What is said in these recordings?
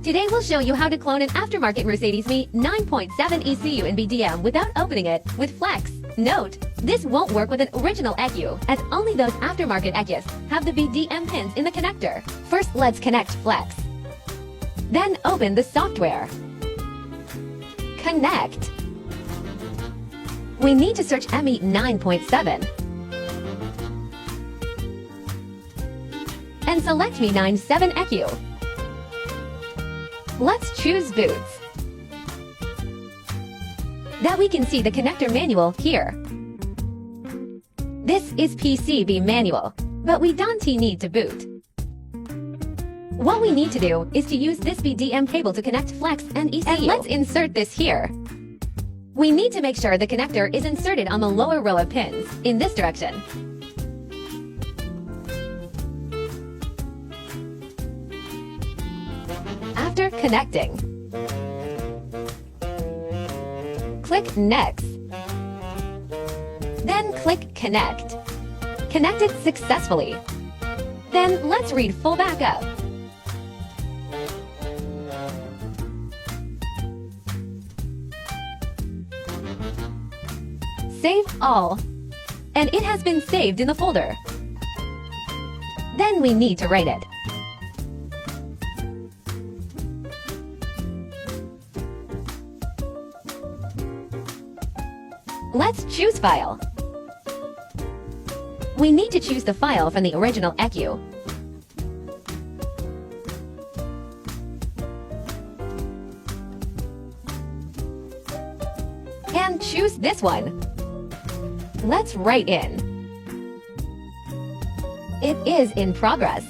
Today we'll show you how to clone an aftermarket Mercedes ME9.7 ECU in BDM without opening it with Flex. Note, this won't work with an original ECU, as only those aftermarket ECUs have the BDM pins in the connector. First, let's connect Flex. Then open the software. Connect. We need to search ME9.7 and select ME9.7 ECU. Let's choose boots. That we can see the connector manual here. This is PCB manual, but we don't need to boot. What we need to do is to use this BDM cable to connect Flex and ECU. And let's insert this here. We need to make sure the connector is inserted on the lower row of pins, in this direction. After connecting, click Next. Then click Connect. Connected successfully. Then let's read full backup. Save all. And it has been saved in the folder. Then we need to write it. Let's choose File. We need to choose the file from the original ECU. And choose this one. Let's write in. It is in progress.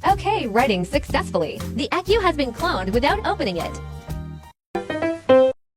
Okay, writing successfully. The ECU has been cloned without opening it.